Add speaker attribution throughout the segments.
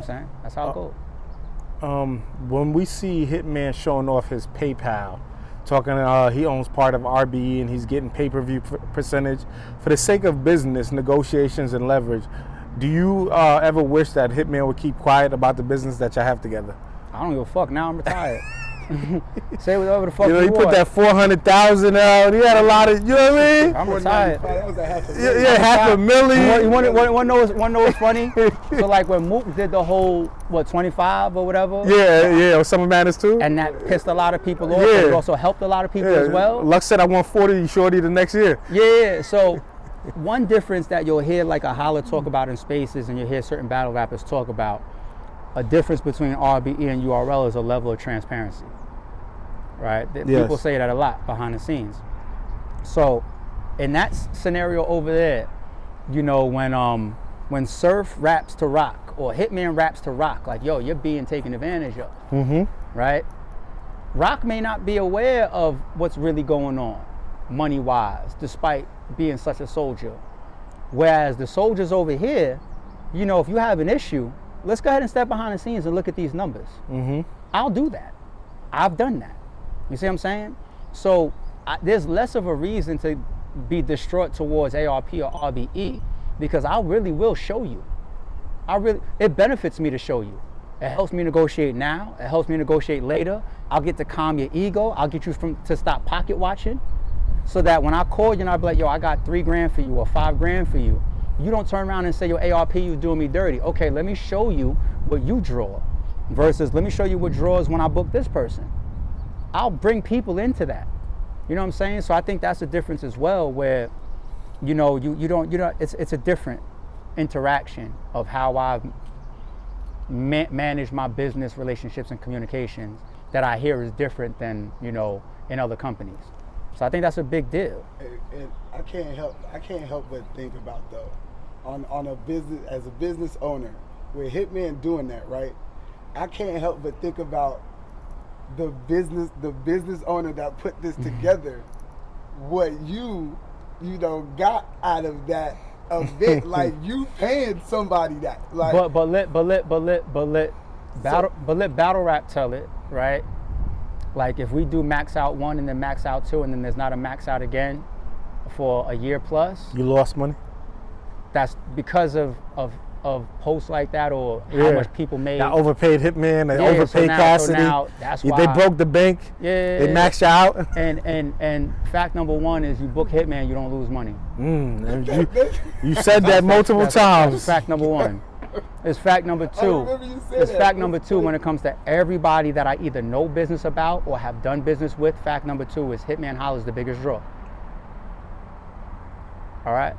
Speaker 1: saying? That's how it goes.
Speaker 2: When we see Hitman showing off his PayPal, talking he owns part of RBE and he's getting pay-per-view percentage, for the sake of business, negotiations, and leverage, do you ever wish that Hitman would keep quiet about the business that y'all have together?
Speaker 1: I don't give a fuck. Now I'm retired. Say whatever the fuck
Speaker 2: you
Speaker 1: you
Speaker 2: he
Speaker 1: want.
Speaker 2: put that 400,000 out. He had a lot of, you know what I mean?
Speaker 1: I'm retired.
Speaker 3: That was a $500,000.
Speaker 2: Yeah, $500,000.
Speaker 1: You want to know what's funny? So like when Mook did the whole 25 or whatever.
Speaker 2: Yeah, or Summer Madness too.
Speaker 1: And that pissed a lot of people off.
Speaker 2: Yeah.
Speaker 1: But it also helped a lot of people as well.
Speaker 2: Lux said I want 40 shorty the next year.
Speaker 1: Yeah. So one difference that you'll hear like a holler talk about in spaces, and you'll hear certain battle rappers talk about, a difference between RBE and URL is a level of transparency. Right?
Speaker 2: Yes.
Speaker 1: People say that a lot behind the scenes. So in that scenario over there, you know, when Surf raps to Rock or Hitman raps to Rock, like, yo, you're being taken advantage of, right? Rock may not be aware of what's really going on money-wise, despite being such a soldier. Whereas the soldiers over here, you know, if you have an issue, let's go ahead and step behind the scenes and look at these numbers. I'll do that. I've done that. You see what I'm saying? So there's less of a reason to be distraught towards ARP or RBE, because I really will show you. It benefits me to show you. It helps me negotiate now. It helps me negotiate later. I'll get to calm your ego. I'll get you to stop pocket watching, so that when I call you and I'll be like, yo, I got $3 for you or $5 for you, you don't turn around and say, yo, ARP, you doing me dirty. Okay, let me show you what you draw, versus let me show you what draws when I book this person. I'll bring people into that. You know what I'm saying? So I think that's the difference as well, where, you know, it's a different interaction of how I've managed my business relationships and communications that I hear is different than, you know, in other companies. So I think that's a big deal.
Speaker 3: And I can't help but think about, though, on a business, as a business owner, with Hitman doing that, right? I can't help but think about the business owner that put this together, what you know, got out of that event. Like, you paying somebody that, like,
Speaker 1: but let battle rap tell it, right? Like, if we do max out 1 and then max out 2 and then there's not a max out again for a year plus,
Speaker 2: you lost money.
Speaker 1: That's because of posts like that, or how much people made.
Speaker 2: They overpaid Hitman, they overpaid Cassidy.
Speaker 1: So now that's why
Speaker 2: they broke the bank.
Speaker 1: Yeah.
Speaker 2: They maxed you out.
Speaker 1: And fact number 1 is, you book Hitman, you don't lose money.
Speaker 2: You said that multiple times.
Speaker 1: That's fact number 1. It's fact number 2. It's fact number 2 when it comes to everybody that I either know business about or have done business with. Fact number 2 is Hitman Holla's the biggest draw. All right?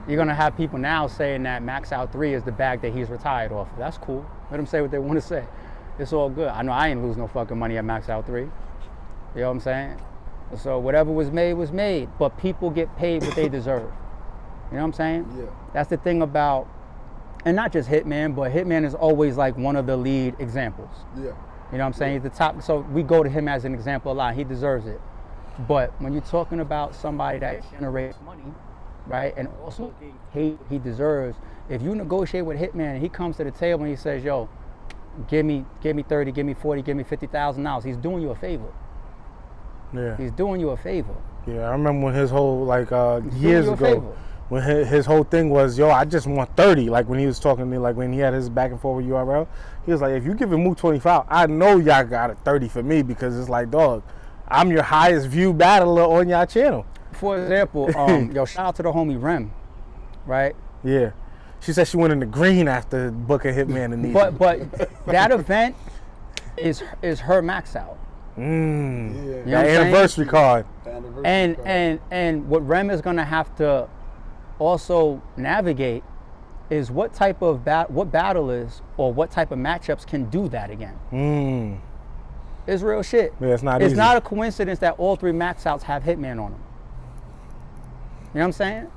Speaker 1: You're going to have people now saying that Max Out 3 is the bag that he's retired off of. That's cool. Let them say what they want to say. It's all good. I know I ain't lose no fucking money at Max Out 3. You know what I'm saying? So whatever was made was made. But people get paid what they deserve. You know what I'm saying?
Speaker 3: Yeah.
Speaker 1: That's the thing about, and not just Hitman, but Hitman is always like one of the lead examples.
Speaker 3: Yeah.
Speaker 1: You know what I'm saying? He's the top. So we go to him as an example a lot. He deserves it. But when you're talking about somebody that generates money, right, and also he deserves, if you negotiate with Hitman and he comes to the table and he says, yo, give me 30, give me 40, give me $50,000, he's doing you a favor.
Speaker 2: Yeah.
Speaker 1: He's doing you a favor.
Speaker 2: Yeah, I remember when his whole, like, years ago, when his whole thing was, yo, I just want 30. Like, when he was talking to me, like, when he had his back and forth with URL, he was like, if you give him Mook 25, I know y'all got a 30 for me, because it's like, dog, I'm your highest viewed battler on y'all channel.
Speaker 1: For example, yo, shout out to the homie Rem, right?
Speaker 2: Yeah. She said she went in the green after booking Hitman and
Speaker 1: But that event is her max out.
Speaker 2: Yeah.
Speaker 1: You know
Speaker 2: That anniversary card.
Speaker 1: And what Rem is gonna have to also navigate is what type of what battlers or what type of matchups can do that again. It's real shit.
Speaker 2: Yeah, it's not easy.
Speaker 1: It's not a coincidence that all 3 max outs have Hitman on them. You know what I'm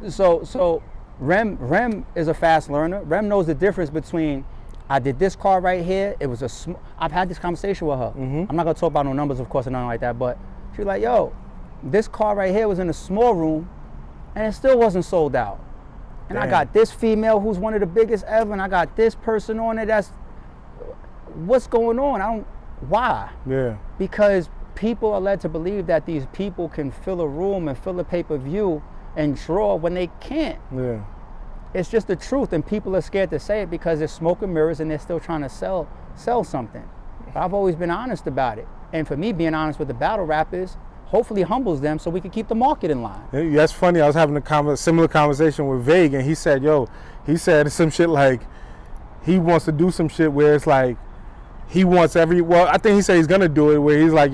Speaker 1: saying? So Rem is a fast learner. Rem knows the difference between, I did this card right here. It was I've had this conversation with her. I'm not gonna talk about no numbers, of course, or nothing like that, but she's like, yo, this card right here was in a small room and it still wasn't sold out. And I
Speaker 2: Damn.
Speaker 1: got this female who's one of the biggest ever, and I got this person on it. That's what's going on. Why?
Speaker 2: Yeah.
Speaker 1: Because people are led to believe that these people can fill a room and fill a pay-per-view and draw when they can't.
Speaker 2: Yeah.
Speaker 1: It's just the truth, and people are scared to say it because there's smoke and mirrors and they're still trying to sell something. But I've always been honest about it. And for me, being honest with the battle rappers hopefully humbles them so we can keep the market in line.
Speaker 2: Yeah, that's funny. I was having a similar conversation with Vague, and he said, he said some shit like he wants to do some shit where it's like he wants I think he said he's gonna do it where he's like,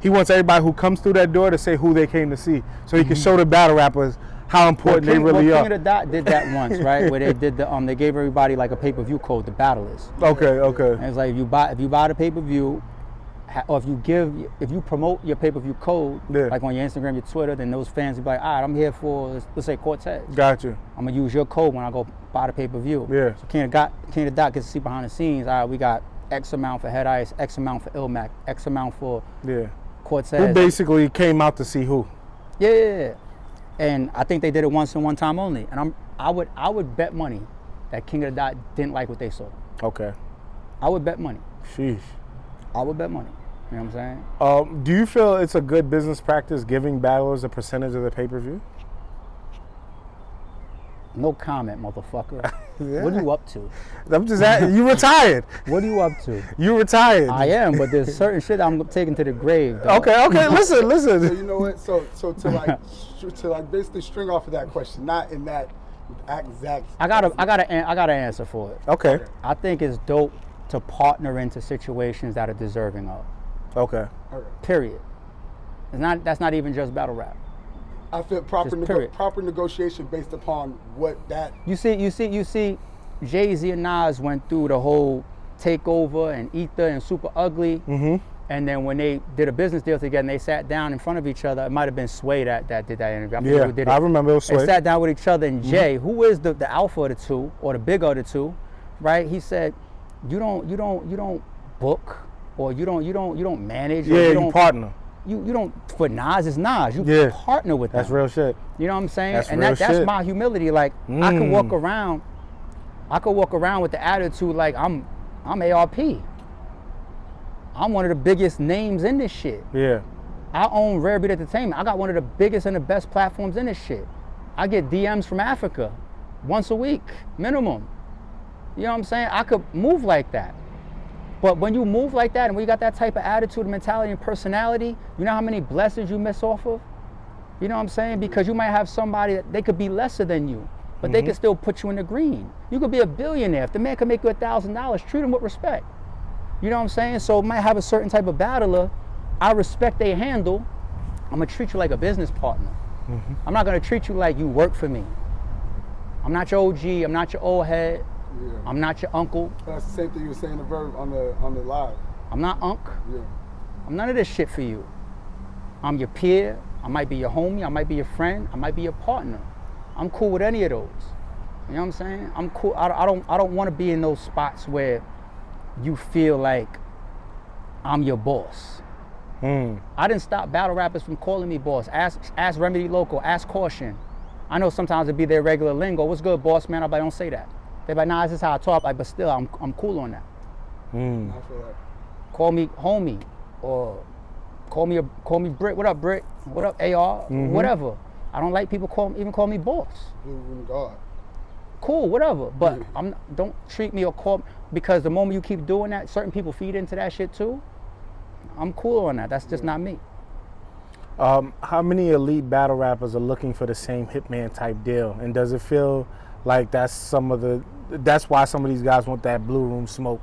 Speaker 2: he wants everybody who comes through that door to say who they came to see, so he can show the battle rappers how important they really are.
Speaker 1: King of the Dot did that once, right? Where they did they gave everybody like a pay-per-view code, the battlers.
Speaker 2: Okay.
Speaker 1: And it's like if you buy the pay-per-view, or if you promote your pay-per-view code, like on your Instagram, your Twitter, then those fans will be like, all right, I'm here for, let's say Cortez.
Speaker 2: Got you.
Speaker 1: I'm gonna use your code when I go buy the pay-per-view.
Speaker 2: Yeah.
Speaker 1: So King of the Dot gets to see behind the scenes. All right, we got X amount for Head Ice, X amount for Ilmac, X amount for Cortez.
Speaker 2: Who basically came out to see who?
Speaker 1: Yeah. And I think they did it once and one time only. And I would bet money that King of the Dot didn't like what they saw.
Speaker 2: Okay.
Speaker 1: I would bet money.
Speaker 2: Sheesh.
Speaker 1: I would bet money. You know what I'm saying?
Speaker 2: Do you feel it's a good business practice giving battlers a percentage of the pay-per-view?
Speaker 1: No comment, motherfucker.
Speaker 2: Yeah.
Speaker 1: What are you up to?
Speaker 2: I'm just asking. You retired.
Speaker 1: What are you up to?
Speaker 2: You retired.
Speaker 1: I am, but there's certain shit I'm taking to the grave. Dog.
Speaker 2: Okay. Listen.
Speaker 3: So you know what? So to like basically string off of that question, not in that exact.
Speaker 1: I got an answer for it.
Speaker 2: Okay.
Speaker 1: I think it's dope to partner into situations that are deserving of.
Speaker 2: Okay.
Speaker 1: Period. That's not even just battle rap.
Speaker 3: I feel proper negotiation based upon what that.
Speaker 1: You see, Jay-Z and Nas went through the whole Takeover and Ether and Super Ugly.
Speaker 2: Mm-hmm.
Speaker 1: And then when they did a business deal together and they sat down in front of each other, it might have been Sway that did that interview.
Speaker 2: I remember it was Sway.
Speaker 1: They sat down with each other, and Jay, who is the alpha of the two or the bigger of the two, right? He said, you don't book or you don't manage.
Speaker 2: Yeah, you partner.
Speaker 1: You don't, for Nas, it's Nas. You partner with them.
Speaker 2: That's real shit.
Speaker 1: You know what I'm saying?
Speaker 2: That's
Speaker 1: my humility. Like, I could walk around with the attitude like I'm ARP. I'm one of the biggest names in this shit.
Speaker 2: Yeah.
Speaker 1: I own Rare Beat Entertainment. I got one of the biggest and the best platforms in this shit. I get DMs from Africa once a week, minimum. You know what I'm saying? I could move like that. But when you move like that and when you got that type of attitude, mentality, and personality, you know how many blessings you miss off of? You know what I'm saying? Because you might have somebody that they could be lesser than you, but they could still put you in the green. You could be a billionaire. If the man could make you $1,000, treat him with respect. You know what I'm saying? So might have a certain type of battler. I respect they handle. I'm gonna treat you like a business partner. I'm not gonna treat you like you work for me. I'm not your OG. I'm not your old head.
Speaker 3: Yeah.
Speaker 1: I'm not your uncle.
Speaker 3: That's the same thing you were saying to Verb on the live.
Speaker 1: I'm not Unc.
Speaker 3: Yeah.
Speaker 1: I'm none of this shit for you. I'm your peer. I might be your homie. I might be your friend. I might be your partner. I'm cool with any of those. You know what I'm saying? I'm cool. I don't want to be in those spots where you feel like I'm your boss. I didn't stop battle rappers from calling me boss. Ask Remedy Local. Ask Caution. I know sometimes it'd be their regular lingo. What's good, boss man? I'm like, don't say that. They're like, nah, this is how I talk. Like, but still, I'm cool on that.
Speaker 3: I feel that.
Speaker 1: Call me homie, or call me Britt. What up, Britt? What up, AR? Whatever. I don't like people even call me boss.
Speaker 3: Blue Room God.
Speaker 1: Cool, whatever. But don't treat me or call me, because the moment you keep doing that, certain people feed into that shit too. I'm cool on that. That's just not me.
Speaker 2: How many elite battle rappers are looking for the same Hitman type deal? And does it feel like that's why some of these guys want that blue room smoke?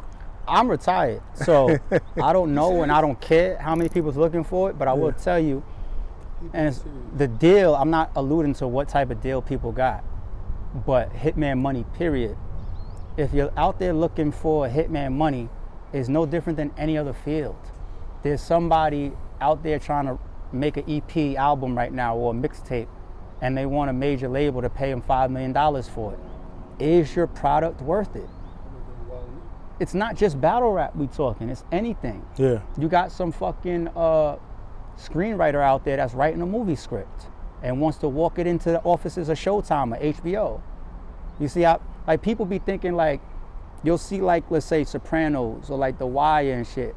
Speaker 1: I'm retired, so I don't know and I don't care how many people's looking for it, but I will tell you, and it's the deal, I'm not alluding to what type of deal people got, but Hitman money, period. If you're out there looking for Hitman money, it's no different than any other field. There's somebody out there trying to make an EP album right now or a mixtape, and they want a major label to pay them $5 million for it. Is your product worth it? It's not just battle rap we talking, it's anything.
Speaker 2: Yeah.
Speaker 1: You got some fucking screenwriter out there that's writing a movie script and wants to walk it into the offices of Showtime or HBO. You see how, like, people be thinking, like, you'll see, like, let's say Sopranos or like The Wire and shit,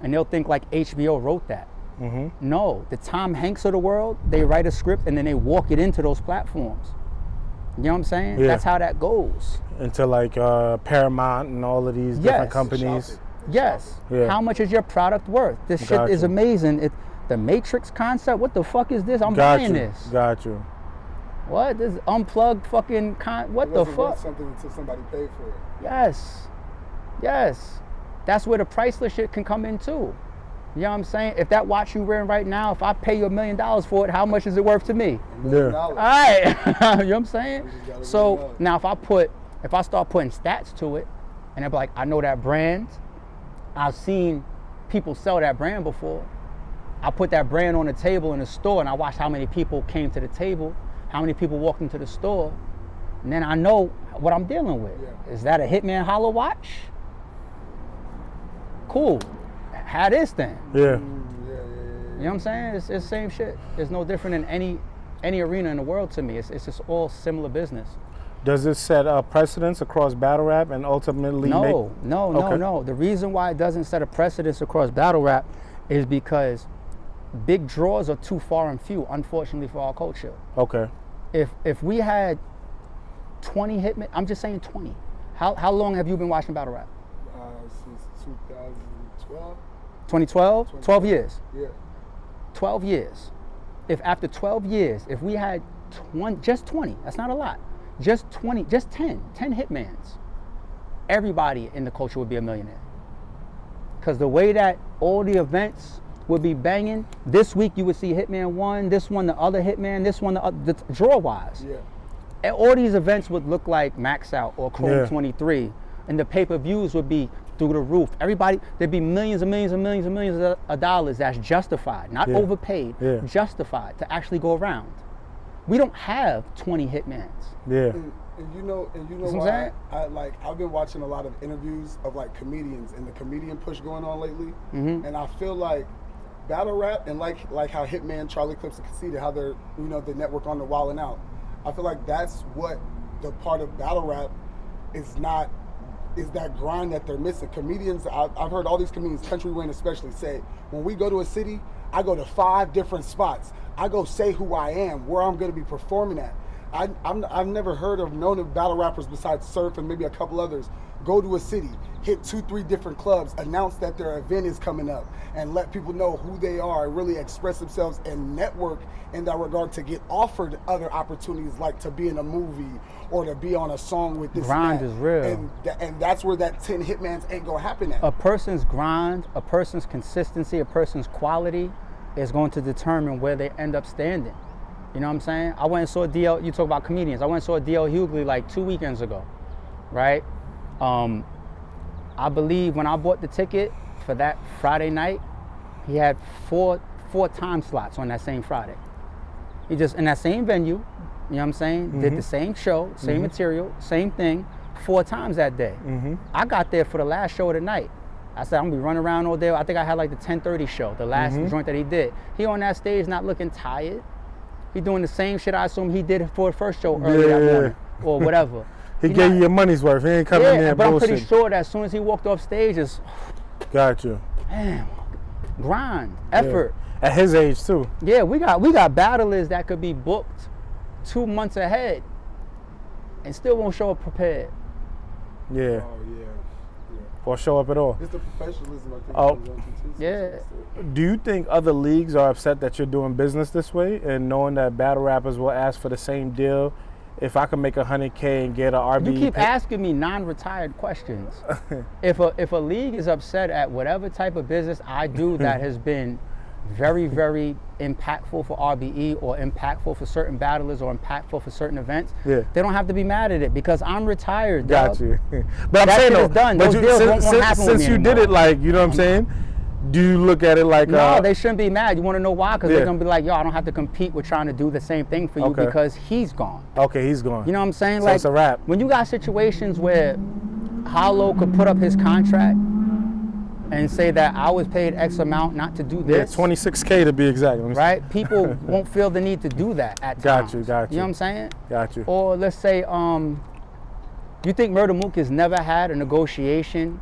Speaker 1: and they'll think like HBO wrote that. No, the Tom Hanks of the world, they write a script and then they walk it into those platforms. You know what I'm saying?
Speaker 2: Yeah.
Speaker 1: That's how that goes.
Speaker 2: Into like Paramount and all of these different companies.
Speaker 1: Yes.
Speaker 2: Yeah.
Speaker 1: How much is your product worth? This shit is amazing. The Matrix concept, what the fuck is this? I'm buying this.
Speaker 2: Got you.
Speaker 1: What? This unplugged fucking what the fuck?
Speaker 3: Worth something until somebody paid for it.
Speaker 1: Yes. Yes. That's where the priceless shit can come in too. You know what I'm saying? If that watch you wearing right now, if I pay you $1 million for it, how much is it worth to me?
Speaker 2: Yeah.
Speaker 1: All right. You know what I'm saying? So now if I start putting stats to it, and I'm like, I know that brand, I've seen people sell that brand before. I put that brand on the table in the store and I watched how many people came to the table, how many people walked into the store, and then I know what I'm dealing with.
Speaker 3: Yeah.
Speaker 1: Is that a Hitman Hollow watch? Cool. Have this then.
Speaker 2: Yeah.
Speaker 3: Yeah.
Speaker 1: You know what I'm saying? It's the same shit. It's no different in any arena in the world to me. It's just all similar business.
Speaker 2: Does this set a precedence across battle rap and ultimately
Speaker 1: No.
Speaker 2: Okay.
Speaker 1: The reason why it doesn't set a precedence across battle rap is because big draws are too far and few, unfortunately, for our culture.
Speaker 2: Okay.
Speaker 1: If we had 20 hitmen, I'm just saying 20. How long have you been watching battle rap?
Speaker 3: Since 2012.
Speaker 1: 2012? 12 years.
Speaker 3: Yeah.
Speaker 1: 12 years. If after 12 years, if we had just 20, that's not a lot, just 20, just 10 hitmans, everybody in the culture would be a millionaire. Because the way that all the events would be banging, this week you would see Hitman 1, this one the other Hitman, this one the other, draw-wise.
Speaker 3: Yeah.
Speaker 1: And all these events would look like Max Out or Chrome
Speaker 2: Yeah.
Speaker 1: 23, and the pay-per-views would be through the roof. Everybody, there'd be millions and millions and millions and millions of dollars that's justified, not overpaid, justified to actually go around. We don't have 20 hitmans.
Speaker 2: Yeah.
Speaker 3: And you know
Speaker 1: what I'm
Speaker 3: why
Speaker 1: saying?
Speaker 3: I've been watching a lot of interviews of like comedians and the comedian push going on lately, and I feel like battle rap and like how Hitman, Charlie Clips, and Conceited, how they're the network on the Wildin' Out. I feel like that's what the part of battle rap is not. Is that grind that they're missing. Comedians, I've heard all these comedians, Country Wayne especially, say, when we go to a city, I go to 5 different spots. I go say who I am, where I'm going to be performing at. I've never heard of known of battle rappers besides Surf and maybe a couple others go to a city, hit 2-3 different clubs, announce that their event is coming up, and let people know who they are, really express themselves and network in that regard to get offered other opportunities like to be in a movie or to be on a song with this
Speaker 1: Grind
Speaker 3: man.
Speaker 1: is real.
Speaker 3: And that's where that 10 hitmans ain't gonna happen at.
Speaker 1: A person's grind, a person's consistency, a person's quality is going to determine where they end up standing. You know what I'm saying? I went and saw DL, you talk about comedians, I went and saw DL Hughley like 2 weekends ago, right? I believe when I bought the ticket for that Friday night, he had four time slots on that same Friday. He just, in that same venue, you know what I'm saying, did the same show, same material, same thing, 4 times that day. I got there for the last show of the night. I said, I'm gonna be running around all day. I think I had like the 10:30 show, the last joint that he did. He on that stage not looking tired. He doing the same shit I assume he did for the first show earlier that morning or whatever.
Speaker 2: He gave you your money's worth. He ain't coming in there
Speaker 1: but
Speaker 2: bullshit.
Speaker 1: I'm pretty sure that as soon as he walked off stage, it's
Speaker 2: Got you.
Speaker 1: man, grind, effort.
Speaker 2: Yeah. At his age too.
Speaker 1: Yeah, we got battlers that could be booked 2 months ahead and still won't show up prepared.
Speaker 2: Yeah.
Speaker 3: Oh yeah.
Speaker 2: Or show up at all.
Speaker 3: It's the professionalism I think.
Speaker 2: Oh.
Speaker 3: Comes on to too,
Speaker 1: Yeah.
Speaker 2: Do you think other leagues are upset that you're doing business this way and knowing that battle rappers will ask for the same deal? If I can make $100K and get an RB,
Speaker 1: You keep asking me non-retired questions. If a league is upset at whatever type of business I do that has been very, very impactful for RBE or impactful for certain battlers or impactful for certain events, they don't have to be mad at it because I'm retired.
Speaker 2: Got
Speaker 1: dog.
Speaker 2: you. But I'm
Speaker 1: That
Speaker 2: saying
Speaker 1: shit is
Speaker 2: though,
Speaker 1: done.
Speaker 2: but
Speaker 1: Those deals won't happen with
Speaker 2: since
Speaker 1: me
Speaker 2: you did
Speaker 1: anymore.
Speaker 2: it, like, you know what I'm saying? Do you look at it like
Speaker 1: No, they shouldn't be mad. You want to know why? Because
Speaker 2: Yeah.
Speaker 1: they're gonna be like, yo, I don't have to compete with trying to do the same thing for you
Speaker 2: Okay.
Speaker 1: because he's gone.
Speaker 2: Okay, he's gone.
Speaker 1: You know what I'm saying?
Speaker 2: So
Speaker 1: like
Speaker 2: it's a wrap.
Speaker 1: When you got situations where Hollow could put up his contract and say that I was paid X amount not to do
Speaker 2: Yeah,
Speaker 1: this,
Speaker 2: 26K to be exact.
Speaker 1: right? People won't feel the need to do that at
Speaker 2: Got
Speaker 1: times.
Speaker 2: you, got
Speaker 1: You know
Speaker 2: you.
Speaker 1: what I'm saying?
Speaker 2: Got you.
Speaker 1: Or let's say You think Murder Mook has never had a negotiation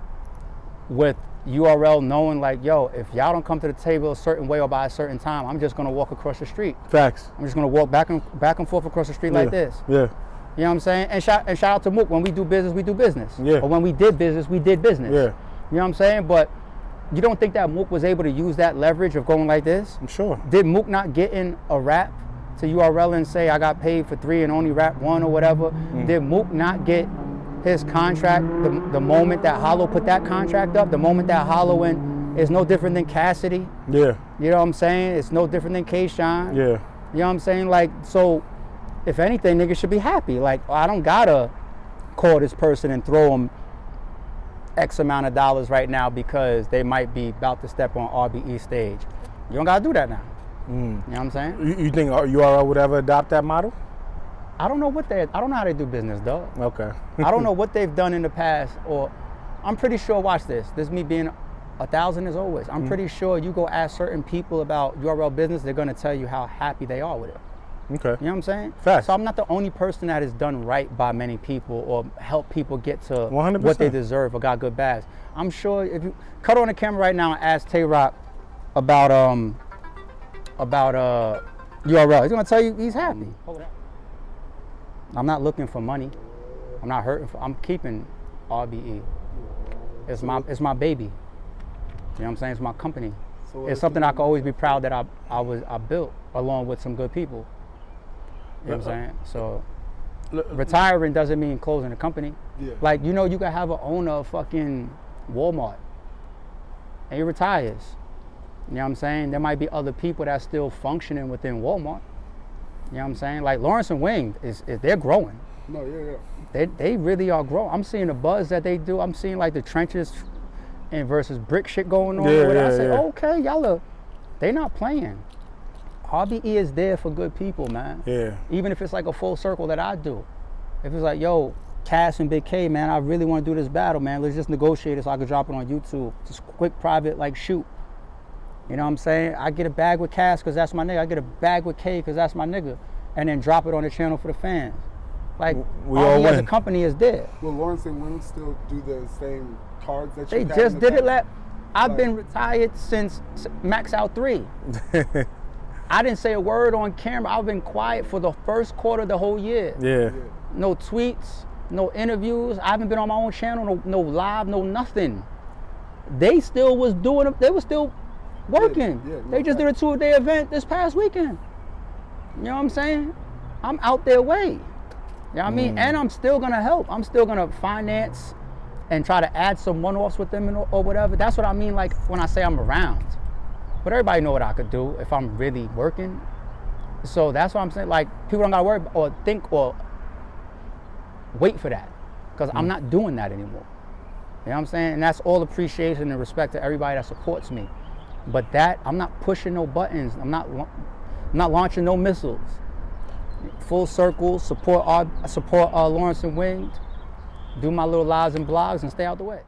Speaker 1: with URL knowing like, yo, if y'all don't come to the table a certain way or by a certain time, I'm just gonna walk across the street.
Speaker 2: Facts.
Speaker 1: I'm just gonna walk back and forth across the street like this.
Speaker 2: Yeah.
Speaker 1: You know what I'm saying? And shout out to Mook. When we do business, we do business.
Speaker 2: Yeah.
Speaker 1: Or when we did business, we did business.
Speaker 2: Yeah.
Speaker 1: You know what I'm saying? But you don't think that Mook was able to use that leverage of going like this?
Speaker 2: I'm sure.
Speaker 1: Did Mook not get in a rap to URL and say, I got paid for 3 and only rap 1 or whatever? Did Mook not get his contract the moment that Hollow put that contract up? The moment that Hollow is no different than Cassidy?
Speaker 2: Yeah.
Speaker 1: You know what I'm saying? It's no different than K-Shine.
Speaker 2: Yeah.
Speaker 1: You know what I'm saying? Like, so if anything, niggas should be happy. Like, I don't gotta call this person and throw them X amount of dollars right now because they might be about to step on RBE stage. You don't gotta do that now. You know what I'm saying?
Speaker 2: You think URL would ever adopt that model?
Speaker 1: I don't know how they do business, dog.
Speaker 2: Okay.
Speaker 1: I don't know what they've done in the past, or I'm pretty sure, watch this. This is me being 1,000 as always. I'm pretty sure you go ask certain people about URL business, they're gonna tell you how happy they are with it.
Speaker 2: Okay.
Speaker 1: You know what I'm saying?
Speaker 2: Facts.
Speaker 1: So I'm not the only person that has done right by many people or helped people get to
Speaker 2: 100%.
Speaker 1: what they deserve or got good bags. I'm sure if you cut on the camera right now and ask Tay-Rock about URL, he's gonna tell you he's happy. I'm not looking for money. I'm not hurting I'm keeping RBE. It's my baby. You know what I'm saying? It's my company.
Speaker 3: So
Speaker 1: It's something I can always be proud that I built along with some good people. You know what I'm saying? So retiring doesn't mean closing the company.
Speaker 3: Yeah.
Speaker 1: Like, you know, you can have an owner of fucking Walmart and he retires. You know what I'm saying? There might be other people that's still functioning within Walmart. You know what I'm saying? Like Lawrence and Wing they're growing.
Speaker 3: No, yeah.
Speaker 1: They really are growing. I'm seeing the buzz that they do. I'm seeing like the trenches and versus brick shit going on.
Speaker 2: Yeah,
Speaker 1: I say,
Speaker 2: yeah.
Speaker 1: okay, they not playing. RBE is there for good people, man.
Speaker 2: Yeah.
Speaker 1: Even if it's like a full circle that I do. If it's like, yo, Cass and Big K, man, I really want to do this battle, man. Let's just negotiate it so I can drop it on YouTube. Just quick, private, like, shoot. You know what I'm saying? I get a bag with Cass because that's my nigga. I get a bag with K because that's my nigga. And then drop it on the channel for the fans. Like,
Speaker 2: We all
Speaker 1: RBE as a
Speaker 2: win.
Speaker 1: company is there.
Speaker 3: Will Lawrence and Wing still do the same cards that
Speaker 1: They
Speaker 3: you had
Speaker 1: just
Speaker 3: in the
Speaker 1: did it.
Speaker 3: past?
Speaker 1: I've been retired since Max Out 3. I didn't say a word on camera. I've been quiet for the first quarter of the whole year.
Speaker 2: Yeah.
Speaker 1: No tweets, no interviews. I haven't been on my own channel, no live, no nothing. They still was doing it. They were still working.
Speaker 3: Yeah,
Speaker 1: They just did a 2-day event this past weekend. You know what I'm saying? I'm out their way. You know what I mean? And I'm still gonna help. I'm still gonna finance and try to add some one-offs with them or whatever. That's what I mean, like when I say I'm around. But everybody know what I could do if I'm really working. So that's what I'm saying. Like, people don't gotta worry or think or wait for that. Because I'm not doing that anymore. You know what I'm saying? And that's all appreciation and respect to everybody that supports me. But that, I'm not pushing no buttons. I'm not launching no missiles. Full circle, support Lawrence and Winged, do my little lives and blogs and stay out the way.